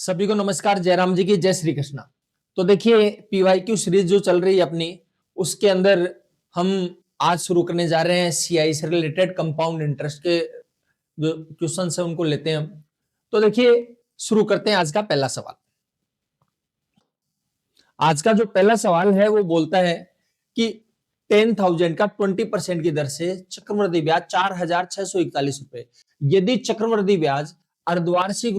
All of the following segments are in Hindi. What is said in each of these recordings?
सभी को नमस्कार। जयराम जी की जय श्री कृष्णा। तो देखिए पीवाईक्यू सीरीज जो चल रही है अपनी, उसके अंदर हम आज शुरू करने जा रहे हैं सीआई से रिलेटेड कंपाउंड इंटरेस्ट के जो क्वेश्चन है उनको लेते हैं हम। तो देखिए शुरू करते हैं आज का पहला सवाल। आज का जो पहला सवाल है वो बोलता है कि 10,000 का 20% की दर से चक्रवृद्धि ब्याज 4,641 रुपए। यदि चक्रवृद्धि ब्याज अर्धवार्षिक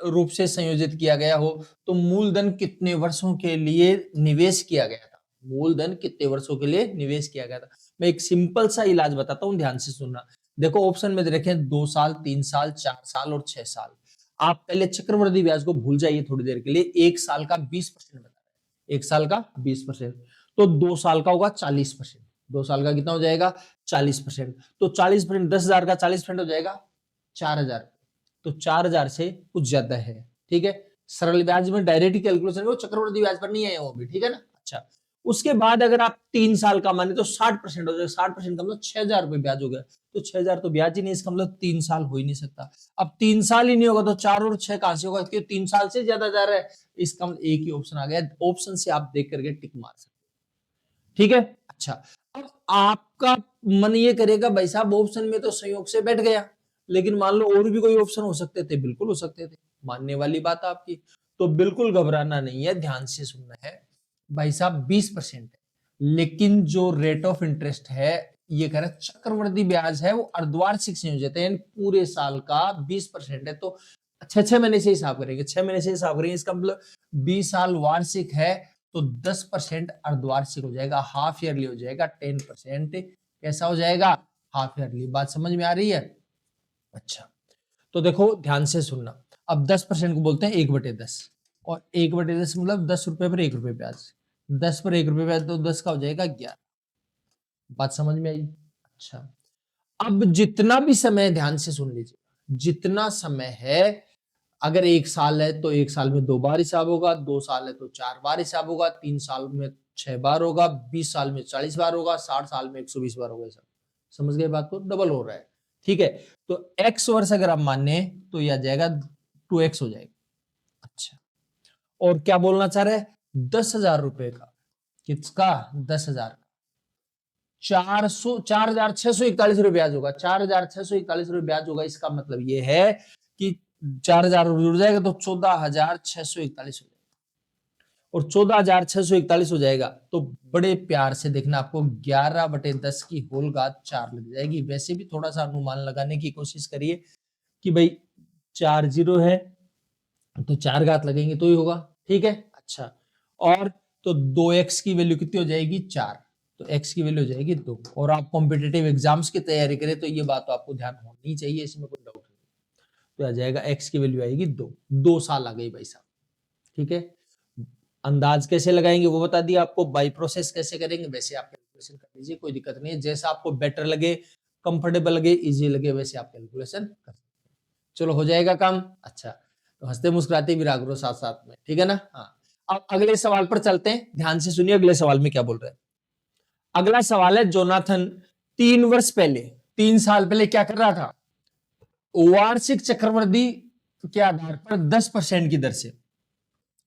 रूप से संयोजित किया गया हो तो मूलधन कितने वर्षों के लिए निवेश किया गया था। मूलधन कितने वर्षों के लिए निवेश किया गया था। मैं एक सिंपल सा इलाज बताता हूं, ध्यान से सुनना। देखो ऑप्शन में देखें 2 साल, 3 साल, 4 साल और 6 साल। आप पहले चक्रवृद्धि ब्याज को भूल जाइए थोड़ी देर के लिए। 1 साल का 20% बता रहे हैं, 1 साल का 20%, तो 2 साल का होगा 40%। 2 साल का कितना हो जाएगा 40%। तो 40%, 10,000 का 40% हो जाएगा 4,000। तो 4,000 से कुछ ज्यादा है, ठीक है। सरल ब्याज में डायरेक्ट कैलकुलेशन वो चक्रवृद्धि ब्याज पर नहीं है वो भी, ठीक है ना। अच्छा, उसके बाद अगर आप 3 साल का माने तो 60% हो जाएगा। 60% का मतलब 6,000 रुपए ब्याज हो गया। तो 6,000 तो ब्याज ही नहीं, इसका मतलब 3 साल हो ही नहीं सकता। अब 3 साल ही नहीं होगा तो 4 और 6 कहां से होगा, क्योंकि 3 साल से ज्यादा जा रहा है। इसका मतलब एक ही ऑप्शन आ गया। ऑप्शन से आप देख करके टिक मार सकते, ठीक है। अच्छा, अब आपका मन ये करेगा भाई साहब ऑप्शन में तो संयोग से बैठ गया, लेकिन मान लो और भी कोई ऑप्शन हो सकते थे। बिल्कुल हो सकते थे, मानने वाली बात आपकी। तो बिल्कुल घबराना नहीं है, ध्यान से सुनना है। भाई साहब 20% है, लेकिन जो रेट ऑफ इंटरेस्ट है ये कह रहा है चक्रवृद्धि ब्याज है वो अर्धवार्षिक संयोजित है, पूरे साल का 20% है। तो 6 महीने से हिसाब करेंगे, 6 महीने से हिसाब करेंगे। इसका मतलब 20 साल वार्षिक है तो 10% अर्धवार्षिक हो जाएगा, हाफ ईयरली हो जाएगा। 10% कैसा हो जाएगा, हाफ ईयरली। बात समझ में आ रही है। अच्छा, तो देखो ध्यान से सुनना। अब 10% को बोलते हैं 1/10, और 1/10 मतलब 10 रुपए पर 1 रुपए ब्याज। 10 पर 1 रुपए ब्याज तो 10 का हो जाएगा 11। बात समझ में आई। अच्छा, अब जितना भी समय, ध्यान से सुन लीजिए, जितना समय है, अगर 1 साल है तो 1 साल में 2 बार हिसाब होगा, 2 साल है तो 4 बार हिसाब होगा, 3 साल में 6 बार होगा, 20 साल में 40 बार होगा, 60 साल में 120 बार होगा। समझ गए बात को, डबल हो रहा है, ठीक है। तो x वर्ष अगर आप माने तो यह आ जाएगा 2x हो जाएगा। अच्छा, और क्या बोलना चाह रहे हैं, 10,000 रुपए का, किसका 10,000 का 4,641 रुपए ब्याज होगा। 4,641 रुपए ब्याज होगा। इसका मतलब ये है कि 4,000 जुड़ जाएगा तो 14,641 हो जाएगा, और 14,641 हो जाएगा तो बड़े प्यार से देखना, आपको 11/10 की होल घात 4 लग जाएगी। वैसे भी थोड़ा सा अनुमान लगाने की कोशिश करिए कि भाई 4 जीरो है तो 4 घात लगेंगे तो ही होगा, ठीक है। अच्छा, और तो 2x की वैल्यू कितनी हो जाएगी 4, तो x की वैल्यू हो जाएगी 2। और आप कॉम्पिटिटिव एग्जाम्स की तैयारी करें तो ये बात तो आपको ध्यान होनी चाहिए, इसमें कोई डाउट नहीं। तो आ जाएगा x की वैल्यू आएगी 2। 2 साल आ गई भाई साहब, ठीक है। अंदाज कैसे लगाएंगे वो बता दिया आपको, बाई प्रोसेस कैसे करेंगे वैसे आप कैलकुलेशन कर लीजिए, कोई दिक्कत नहीं है। जैसा आपको बेटर लगे, कंफर्टेबल लगे, इजी लगे, वैसे आप कैलकुलेशन कर सकते हैं। चलो हो जाएगा काम। अच्छा, तो हंसते मुस्कुराते भी रागरो साथ साथ में, ठीक है ना। हाँ, अब अगले सवाल पर चलते हैं, ध्यान से सुनिए अगले सवाल में क्या बोल रहे हैं। अगला सवाल है, जोनाथन 3 वर्ष पहले, 3 साल पहले क्या कर रहा था, वार्षिक चक्रवृद्धि के आधार पर 10% की दर से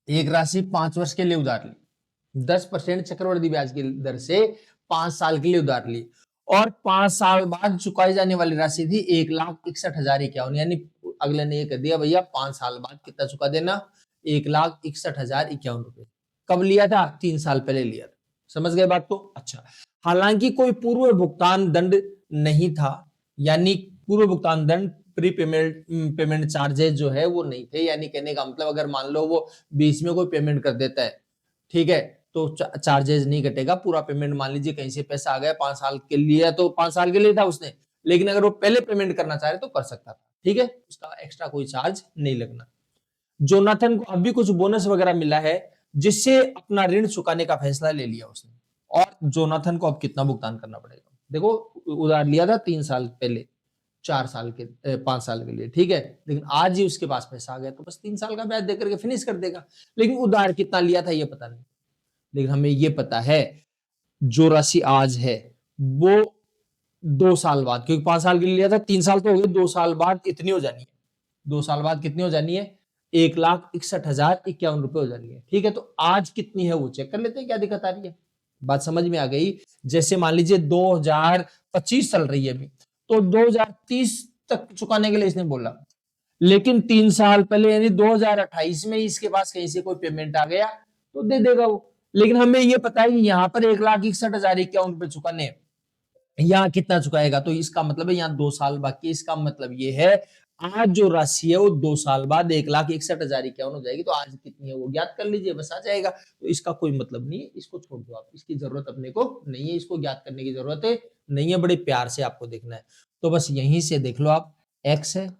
एक राशि 5 वर्ष के लिए उधार ली। 10% चक्रवृद्धि ब्याज की दर से 5 साल के लिए उधार ली, और 5 साल बाद चुकाई जाने वाली राशि थी 1,61,051। यानी अगले ने ये कह दिया भैया 5 साल बाद कितना चुका देना, 1,61,051 रुपए। कब लिया था, 3 साल पहले लिया था। समझ गए बात को। अच्छा, हालांकि कोई पूर्व भुगतान दंड नहीं था, यानी पूर्व भुगतान दंड प्री पेमेंट चार्जेस जो है वो नहीं थे। यानी कहने का मतलब अगर मान लो वो बीच में कोई पेमेंट कर देता है, ठीक है, तो चार्जेस नहीं कटेगा। पूरा पेमेंट मान लीजिए कहीं से पैसा आ गया 5 साल के लिए, तो 5 साल के लिए था उसने, लेकिन अगर वो पहले पेमेंट करना चाह रहे तो कर सकता था, ठीक है। उसका एक्स्ट्रा कोई चार्ज नहीं लगना। जोनाथन को अभी कुछ बोनस वगैरह मिला है जिससे अपना ऋण चुकाने का फैसला ले लिया उसने। और जोनाथन को अब कितना भुगतान करना पड़ेगा, देखो उधार लिया था 3 साल पहले, 4 साल के 5 साल के लिए, ठीक है, लेकिन आज ही उसके पास पैसा आ गया तो बस 3 साल का ब्याज देकर के फिनिश कर देगा। लेकिन उधार कितना लिया था ये पता नहीं, लेकिन हमें ये पता है जो राशि आज है वो 2 साल बाद, क्योंकि 5 साल के लिए लिया था, 3 साल तो हो गए, 2 साल बाद इतनी हो जानी है। 2 साल बाद कितनी हो जानी है? 1,61,051 रुपए हो जानी है। ठीक है, तो आज कितनी है वो चेक कर लेते हैं, क्या दिक्कत आ रही है? बात समझ में आ गई? जैसे मान लीजिए 2025 चल रही है अभी, तो 2030 तक चुकाने के लिए इसने बोला, लेकिन 3 साल पहले यानी 2028 में इसके पास कहीं से कोई पेमेंट आ गया तो दे देगा वो। लेकिन हमें ये पता है कि यहाँ पर 1,61,051 रुपए चुकाने हैं, यहाँ कितना चुकाएगा, तो इसका मतलब है यहाँ 2 साल बाकी। इसका मतलब ये है आज जो राशि है वो 2 साल बाद 1,61,051 हो जाएगी। तो आज कितनी है वो ज्ञात कर लीजिए, बस आ जाएगा। तो इसका कोई मतलब नहीं है, इसको छोड़ दो आप, इसकी जरूरत अपने को नहीं है, इसको ज्ञात करने की जरूरत है नहीं है, बड़े प्यार से आपको देखना है। तो बस यहीं से देख लो आप, x है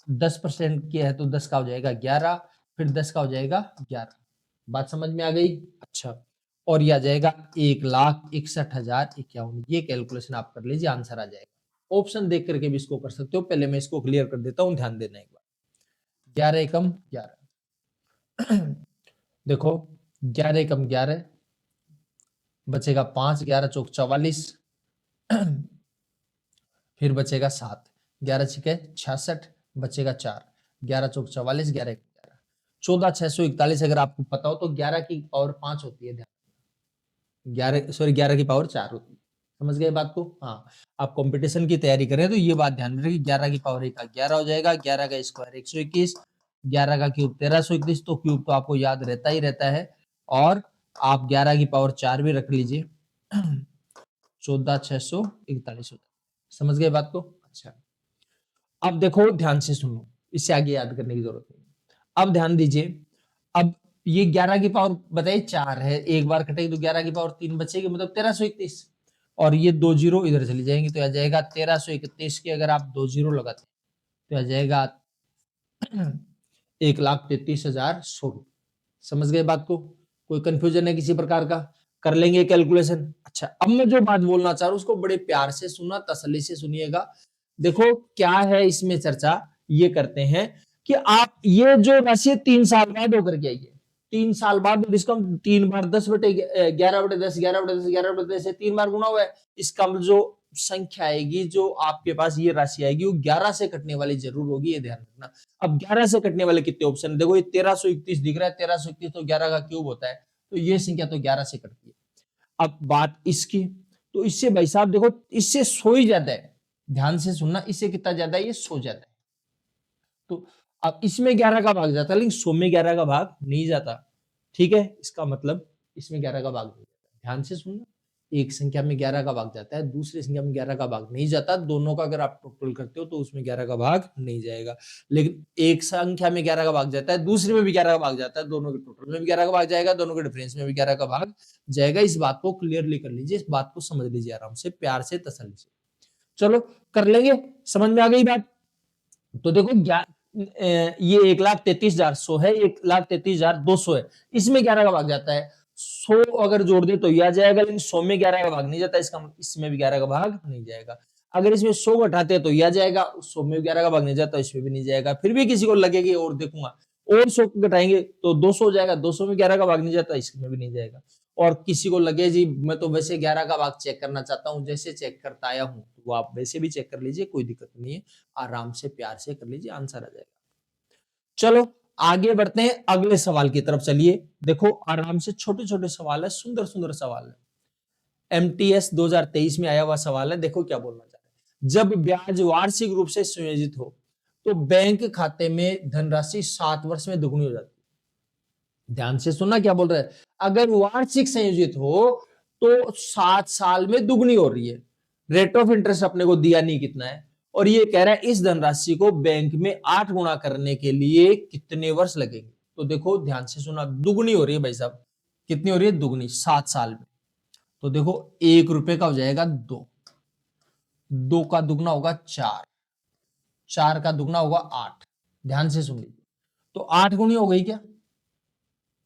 10% की है तो 10 का हो जाएगा 11, फिर 10 का हो जाएगा 11। बात समझ में आ गई? अच्छा, और ये आ जाएगा 1,61,051। ये कैलकुलेशन आप कर लीजिए, आंसर आ जाएगा। ऑप्शन देख करके भी इसको कर सकते हो, पहले मैं इसको क्लियर कर देता हूं, ध्यान देना एक बार। 11 एकम 11 देखो 11 एकम 11 बचेगा 5, 11 चौक 44 फिर बचेगा 7, 11 छिके 66 बचेगा 4, 11 चौक 44, 11 11 14,641। अगर आपको पता हो तो 11 की पावर 5 होती है, ध्यान 11 की पावर 4 होती है। समझ गए बात को? हाँ, आप कंपटीशन की तैयारी करें तो ये बात ध्यान में रखिए, 11 की पावर 1 11 हो जाएगा, 11 का स्क्वायर 121, 11 का क्यूब 1321। तो क्यूब तो आपको याद रहता ही रहता है, और आप 11 की पावर 4 भी रख लीजिए 14,641 होता है। समझ गए बात को? अच्छा, अब देखो ध्यान से सुनो, इससे आगे याद करने की जरूरत नहीं। अब ध्यान दीजिए, अब ये 11 की पावर बताइए 4 है, एक बार कटेगी तो 11 की पावर 3 बचेगी, मतलब 1331, और ये 2 जीरो इधर चली जाएंगी तो आ जाएगा 1331 के अगर आप 2 जीरो लगाते हैं तो आ जाएगा 1,33,100। समझ गए बात को? कोई कंफ्यूजन है किसी प्रकार का? कर लेंगे कैलकुलेशन। अच्छा, अब मैं जो बात बोलना चाह रहा हूं उसको बड़े प्यार से सुनना, तसल्ली से सुनिएगा। देखो क्या है इसमें चर्चा, ये करते हैं कि आप ये जो राशि 3 साल बाद होकर के आई है, 3 साल बाद, इसका 3 बार 10 बटे 11 बटे 10, 11 बटे 10, 11 बटे 10 से 3 बार गुना हुआ है। इसका जो संख्या आएगी, जो आपके पास ये राशि आएगी, वो 11 से कटने वाली जरूर होगी, ये ध्यान रखना। अब 11 से कटने वाले कितने ऑप्शन है? देखो ये 1331 दिख रहा है, 1331 तो 11 का क्यूब होता है, तो ये संख्या तो 11 से कटती है। अब बात इसकी, तो इससे भाई साहब देखो, इससे 100 ही ज्यादा है, ध्यान से सुनना, इससे कितना ज्यादा है? ये 100 ज्यादा है। तो अब इसमें 11 का भाग जाता है, लेकिन 100 में 11 का भाग नहीं जाता। ठीक है, इसका मतलब इसमें 11 का भाग नहीं जाता। ध्यान से सुनना, एक संख्या में 11 का भाग जाता है, दूसरी संख्या में 11 का भाग नहीं जाता। दोनों का अगर आप टोटल करते हो तो उसमें 11 का भाग नहीं जाएगा। लेकिन एक संख्या में 11 का भाग जाता है, दूसरे में भी 11 का भाग जाता है, दोनों के टोटल में भी 11 का भाग जाएगा, दोनों के डिफरेंस में भी 11 का भाग जाएगा। इस बात को क्लियरली कर लीजिए, इस बात को समझ लीजिए आराम से, प्यार से, तसल्ली से। चलो कर लेंगे, समझ में आ गई बात? तो देखो ये 1,33,100 है, 1,33,200 है, इसमें 11 का भाग जाता है। 100 अगर जोड़ दे तो यह आ जाएगा, लेकिन 100 में 11 का भाग नहीं जाता, इसका इसमें भी 11 का भाग नहीं जाएगा। अगर इसमें 100 घटाते हैं तो यह आ जाएगा, 100 में 11 का भाग नहीं जाता, इसमें भी नहीं जाएगा। फिर भी किसी को लगेगी और देखूंगा, और 100 घटाएंगे तो 200 हो जाएगा, 200 में 11 का भाग नहीं जाता, इसमें भी नहीं जाएगा। और किसी को लगे जी मैं तो वैसे 11 का भाग चेक करना चाहता हूं, जैसे चेक करता आया हूं, वो आप वैसे भी चेक कर लीजिए, कोई दिक्कत नहीं है, आराम से प्यार से कर लीजिए, आंसर आ जाएगा। चलो आगे बढ़ते हैं, अगले सवाल की तरफ चलिए। देखो आराम से, छोटे छोटे सवाल है, सुंदर सुंदर सवाल है, MTS 2023 में आया हुआ सवाल है। देखो क्या बोलना चाह रहे हैं, जब ब्याज वार्षिक रूप से संयोजित हो तो बैंक खाते में धनराशि 7 वर्ष में दुगनी हो जाती है। ध्यान से सुनना क्या बोल रहे हैं, अगर वार्षिक संयोजित हो तो 7 साल में दुगनी हो रही है। रेट ऑफ इंटरेस्ट अपने को दिया नहीं कितना है, और ये कह रहा है इस धनराशि को बैंक में 8 गुना करने के लिए कितने वर्ष लगेंगे। तो देखो ध्यान से सुना, दुगनी हो रही है भाई साहब, कितनी हो रही है? दुगनी, 7 साल में। तो देखो 1 रुपए का हो जाएगा 2, 2 का दुगना होगा 4, 4 का दुगना होगा 8। ध्यान से सुन लीजिए, तो 8 गुनी हो गई क्या?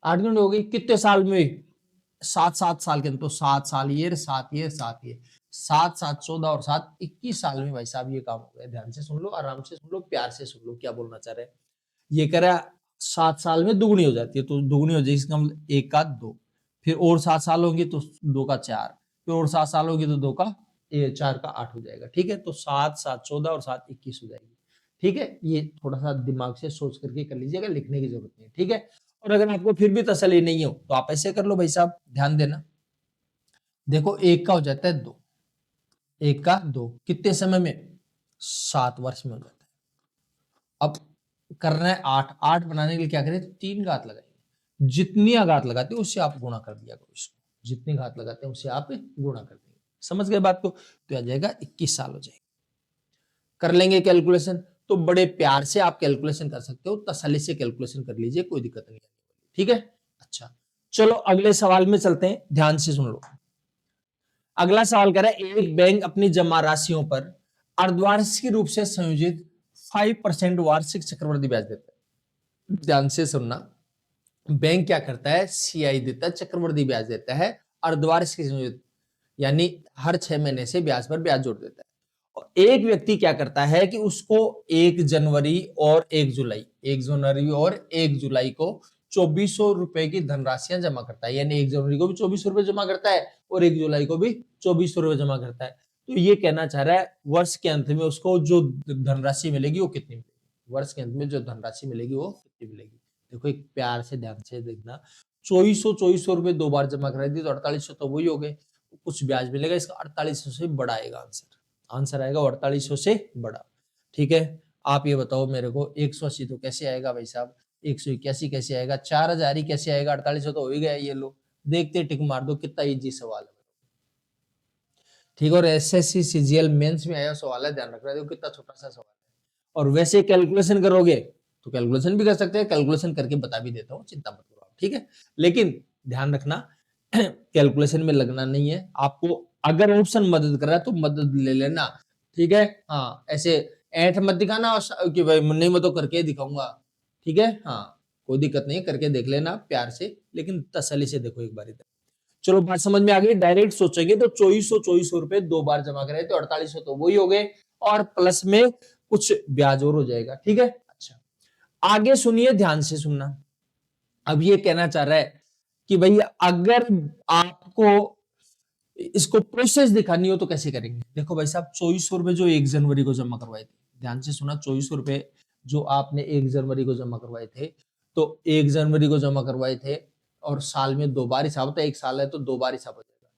8 गुनी हो गई कितने साल में? 7 साल के अंदर। तो 7 साल ये, 7 ये, 7 ये, 7 7 14 और 7 21 साल में भाई साहब ये काम हो गया। ध्यान से सुन लो, आराम से सुन लो, प्यार से सुन लो, क्या बोलना चाह रहे हैं। ये कह रहा 7 साल में दुगनी हो जाती है, तो दुगनी हो जाएगी, इसका मतलब 1 का 2, फिर और 7 साल होंगे तो 2 का 4, फिर और 7 साल होगी तो 2 का 4 का 8 हो जाएगा। ठीक है, तो 7 7 14 और 7 21 हो जाएगी। ठीक है, ये थोड़ा सा दिमाग से सोच करके कर लीजिएगा, लिखने की जरूरत नहीं है, ठीक है। और अगर आपको फिर भी तसल्ली नहीं हो तो आप ऐसे कर लो भाई साहब, ध्यान देना। देखो एक का हो जाता है 2, एक का 2 कितने समय में? 7 वर्ष में हो जाता है। अब करना है 8, 8 बनाने के लिए क्या करें? 3 घात लगाएंगे, जितनी घात लगाते हो उससे आप गुणा कर दिया करो इसको, जितनी घात लगाते हैं उससे आप गुणा कर देंगे। समझ गए बात को? तो आ जाएगा 21 साल हो जाएगा। कर लेंगे कैलकुलेशन, तो बड़े प्यार से आप कैलकुलेशन कर सकते हो, तसल्ली से कैलकुलेशन कर लीजिए, कोई दिक्कत नहीं है, ठीक है। अच्छा चलो अगले सवाल में चलते हैं, ध्यान से सुन लो। अगला सवाल कह रहा है एक बैंक अपनी जमा राशियों पर अर्धवार्षिक रूप से संयोजित 5% वार्षिक चक्रवृद्धि ब्याज देता है। ध्यान से सुनना, बैंक क्या करता है? सीआई देता है, चक्रवृद्धि ब्याज देता है, अर्धवार्षिक संयोजित, यानी हर 6 महीने से ब्याज पर ब्याज जोड़ देता है। और एक व्यक्ति क्या करता है कि उसको 1 जनवरी और 1 जुलाई, 1 जनवरी और 1 जुलाई को 2400 रुपए की धनराशियां जमा करता है, यानी 1 जनवरी को भी 2400 रुपए जमा करता है और 1 जुलाई को भी 2400 रुपए जमा करता है। तो ये कहना चाह रहा है वर्ष के अंत में उसको जो धनराशि मिलेगी वो कितनी मिलेगी? वर्ष के अंत में जो धनराशि मिलेगी वो कितनी मिलेगी? देखो एक प्यार से ध्यान से देखना, 2400 रुपए 2 बार जमा करा दी तो 4800 तो वही हो गए, कुछ ब्याज मिलेगा, इसका 4800 से बड़ा आएगा आंसर, आंसर आएगा 4800 से बड़ा, ठीक है। आप ये बताओ मेरे को 180 तो कैसे आएगा भाई साहब, 181 कैसे आएगा, 4000 ही कैसे आएगा, 4800 तो हो ही गया। ये लो देखते टिक मार दो, कितना इजी सवाल है, ठीक है। और एसएससी सीजीएल मेंस में आया सवाल है, ध्यान रखना, देखो कितना छोटा सा सवाल है। और वैसे कैलकुलेशन करोगे तो कैलकुलेशन भी कर सकते हैं, कैलकुलेशन करके बता भी देता हूँ, चिंता मत करो आप, ठीक है। लेकिन ध्यान रखना कैलकुलेशन में लगना नहीं है आपको, अगर ऑप्शन मदद कर रहा है तो मदद ले लेना, ठीक है। हाँ ऐसे ऐठ मत दिखाना कि भाई नहीं मैं तो करके दिखाऊंगा, ठीक है। हाँ कोई दिक्कत नहीं, करके देख लेना प्यार से, लेकिन तसल्ली से देखो एक बार इधर। चलो बात समझ में आ गई। डायरेक्ट सोचेंगे तो 2400 रुपए 2 बार जमा करे थे, 4800 तो वही हो गए, और प्लस में कुछ ब्याज और हो जाएगा, ठीक है। अच्छा आगे सुनिए, ध्यान से सुनना। अब ये कहना चाह रहा है कि भाई अगर आपको इसको प्रोसेस दिखानी हो तो कैसे करेंगे? देखो भाई साहब 2400 रुपए जो 1 जनवरी को जमा करवाए थे, ध्यान से सुना, 2400 रुपए जो आपने 1 जनवरी को जमा करवाए थे, तो 1 जनवरी को जमा करवाए थे और साल में 2 बार हिसाब होता है, 1 साल है तो 2 बार हिसाब हो जाएगा।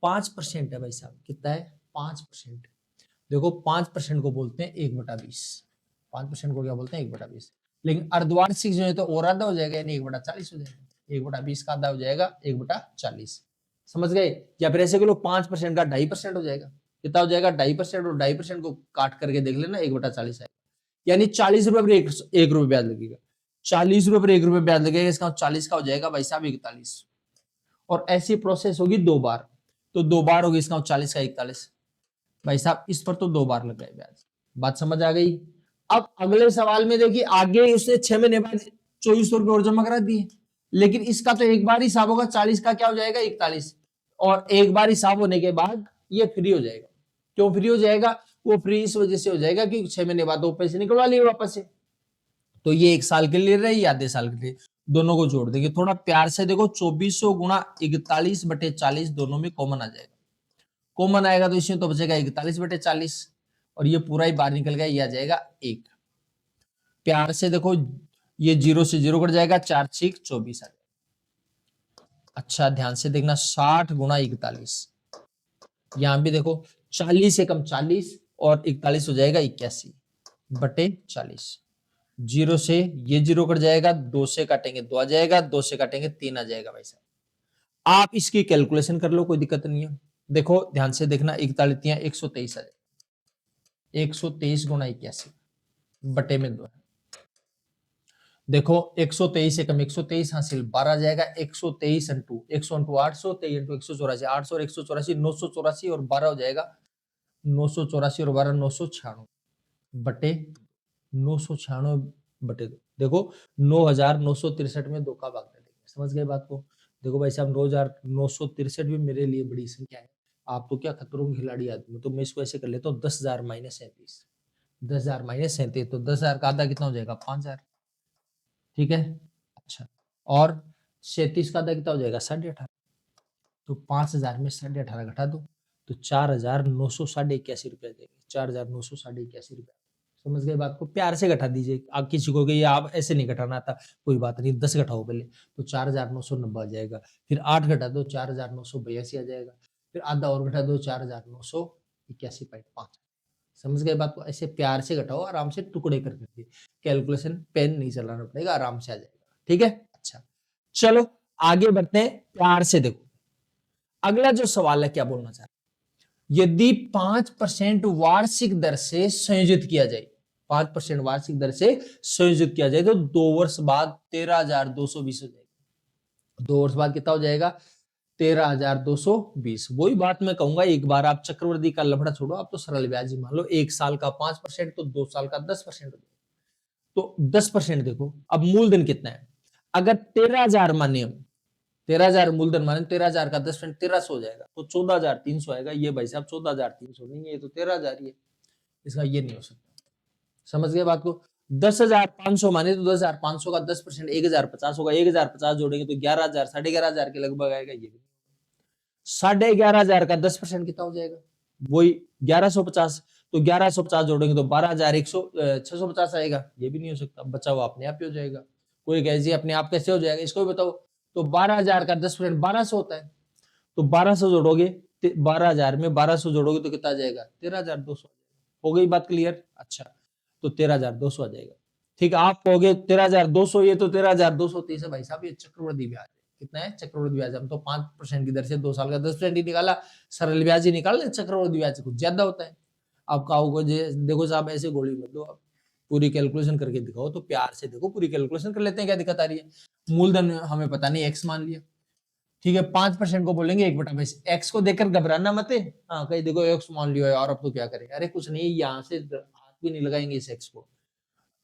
5% है भाई साहब, कितना है? 5%। देखो 5% को बोलते हैं 1/20, 5% को क्या बोलते हैं? 1/20। लेकिन अर्धवार्षिक जो है तो और आधा हो जाएगा, यानी 1/40 हो जाएगा, 1/20 का आधा हो जाएगा 1/40, समझ गए? या फिर ऐसे को लोग 5% का 2.5% हो जाएगा, कितना हो जाएगा? 2.5%, और 2.5% को काट करके देख लेना 1/40 आएगा, यानी 40 रुपए पर 1 रुपए ब्याज लगेगा, 40 रुपए पर 1 रुपए ब्याज लगेगा, इसका 40 का हो जाएगा भाई साहब 41। और ऐसी प्रोसेस होगी 2 बार, तो 2 बार होगी, इसका 40 का 41, भाई साहब इस पर तो 2 बार लग गए ब्याज। बात समझ आ गई? अब अगले सवाल में देखिए, आगे उसने 6 महीने बाद 2400 रुपए और जमा करा दिए, लेकिन इसका तो एक बार हिसाब होगा, 40 का क्या हो जाएगा? 41, और एक बार हिसाब होने के बाद ये फ्री हो जाएगा। क्यों फ्री हो जाएगा? वो फ्री इस वजह से हो जाएगा कि 6 महीने बाद वो पैसे निकलवा लिए वापस से, तो ये 1 साल के लिए रहे या आधे साल के लिए, दोनों को जोड़ देंगे। थोड़ा प्यार से देखो, 2400 गुणा 41/40 दोनों में कॉमन आ जाएगा, कॉमन आएगा तो इसमें तो बचेगा 41/40, और ये पूरा ही बाहर निकल गया, ये आ जाएगा 1। प्यार से देखो, ये 0 से 0 कट जाएगा, 4 6 24 आ जाएगा। अच्छा ध्यान से देखना, 60 गुणा 41, यहां भी देखो 40 से कम 40 और 41 हो जाएगा 81/40। 0 से ये 0 कट जाएगा, 2 से काटेंगे 2 आ जाएगा, 2 से काटेंगे 3 आ जाएगा भाई साहब। आप इसकी कैलकुलेशन कर लो, कोई दिक्कत नहीं है। देखो ध्यान से देखना, 41 123 आ जाएगा, 123 गुणा 81 बटे में 2 है। देखो 123 से कम 123 हासिल 12 आ जाएगा, 123 इंटू 100 इंटू 800, 23 इंटू 184, 800 और 184, 984 और 12 हो जाएगा, 984 और 12 996 बटे 996 बटे 2। देखो 9963 में 2 का भाग कर देंगे, समझ गए बात को? देखो भाई साहब 9963 भी मेरे लिए बड़ी संख्या है, आप तो क्या खतरों के खिलाड़ी आदमी, तो मैं इसको ऐसे कर लेता हूँ 10,000 माइनस 37, 10,000 माइनस 37, तो 10,000 का आधा कितना हो जाएगा? 5,000, ठीक है। अच्छा, और 37 का आधा कितना हो जाएगा? 18.5, तो 5,000 में 18.5 घटा दो तो 4,981 रुपया देंगे, 4,981 रुपया, समझ गए बात को, प्यार से घटा दीजिए। आप किसी को ये आप ऐसे नहीं घटाना आता, कोई बात नहीं, 10 घटाओ पहले, तो 4990 आ जाएगा। फिर 8 घटा दो, 4982 आ जाएगा। फिर आधा और घटा दो, 4981.5। समझ गए बात को, ऐसे प्यार से घटाओ, आराम से टुकड़े कर करके, कैलकुलेशन पेन नहीं चलाना पड़ेगा, आराम से आ जाएगा। ठीक है, अच्छा चलो आगे बढ़ते हैं। प्यार से देखो अगला जो सवाल है, क्या बोलना चाह रहे हैं, यदि 5% वार्षिक दर से संयोजित किया जाए, 5% वार्षिक दर से संयोजित किया जाए, तो 2 वर्ष बाद 13,220 हो जाएगा। 2 वर्ष बाद कितना हो जाएगा? 13,220। वही बात मैं कहूंगा, एक बार आप चक्रवृद्धि का लफड़ा छोड़ो, आप तो सरल ब्याज ही मान लो। 1 साल का 5% तो 2 साल का 10% हो जाएगा। तो 10% देखो, अब मूलधन कितना है? अगर 13,000 माने हम, 13,000 मूलधन माने, 13,000 का 10% 1300 हो जाएगा, तो 14,300 आएगा। ये भाई साहब 14,300 नहीं है, ये तो 13,000 ही है, इसका ये नहीं हो सकता। समझ गए बात को? 10,500 माने तो 10,500 का 10% 1,050 होगा, 1,050 जोड़ेंगे तो 11,000, 11,500 के लगभग आएगा। ये भी 11,500 का 10% कितना हो जाएगा? वही 1150, तो 1150 जोड़ेंगे तो 12,650 आएगा। ये भी नहीं हो सकता, बचा हुआ अपने आप ही हो जाएगा। कोई कहे जी अपने आप कैसे हो जाएगा, इसको भी बताओ। तो 12,000 का 10% 1200 होता है, तो 1200 जोड़ोगे, 12,000 में 1200 जोड़ोगे तो कितना आ जाएगा? 13,200। हो गई बात क्लियर? अच्छा, तो 13,200 आ जाएगा। ठीक है, आप कहोगे 13,200, ये तो 13,230 है भाई साहब, ये चक्रवृद्धि ब्याज है। कितना है चक्रवृद्धि ब्याज? हम तो 5% की दर से 2 साल का 10% ही निकाला, सरल ब्याज ही निकाल, चक्रवृद्धि ब्याज कुछ ज्यादा होता है। आप कहोगे देखो साहब ऐसे गोली मत दो, आप पूरी कैलकुलेशन करके दिखाओ। तो प्यार से देखो, पूरी कैलकुलेशन कर लेते हैं, क्या दिक्कत आ रही है? मूलधन हमें पता नहीं, एक्स मान लिया, ठीक है। 5% को बोलेंगे 1/20, एक्स को देखकर घबराना मत है। हाँ, कहीं देखो एक्स मान लियो यार, अब तो क्या करें? अरे कुछ नहीं, यहाँ से हाथ भी नहीं लगाएंगे इस एक्स को।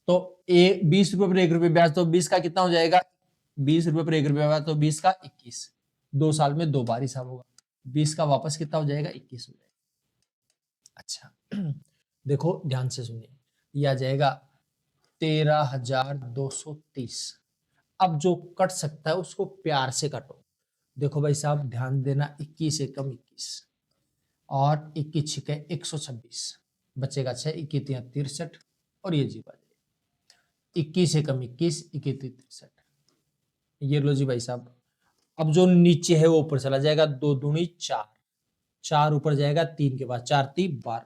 तो 20 रुपए पर 1 रुपए ब्याज, तो 20 का कितना हो जाएगा? 20 रुपए पर 1 रुपए ब्याज, तो 20 का 21। 2 साल में 2 बार हिसाब होगा, 20 का वापस कितना हो जाएगा? 21 हो जाएगा। अच्छा देखो ध्यान से सुनिए, यह आ जाएगा 13,230। अब जो कट सकता है उसको प्यार से काटो। देखो भाई साहब ध्यान देना, 21 एकम 21 और 21 छिके 126, बचेगा 6, 21 63 और ये जीवा 21 एकम 21, 21 63। ये लो जी भाई साहब। अब जो नीचे है वो ऊपर चला जाएगा, 2 दूनी 4, 4 ऊपर जाएगा, 3 के बाद 4 3 12,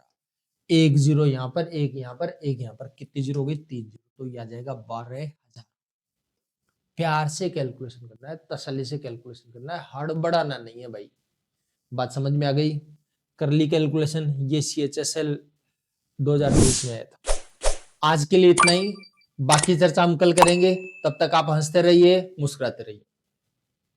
1 0 यहाँ पर, 1 यहाँ पर, 1 यहाँ पर, कितनी जीरो हो गई? 3 जीरो, तो ये आ जाएगा 12,000। प्यार से कैलकुलेशन करना है, तसल्ली से कैलकुलेशन करना है, हड़बड़ाना नहीं है भाई। बात समझ में आ गई? कर ली कैलकुलेशन? ये CHSL 2023 में आया था। आज के लिए इतना ही, बाकी चर्चा हम कल करेंगे। तब तक आप हंसते रहिए, मुस्कुराते रहिए।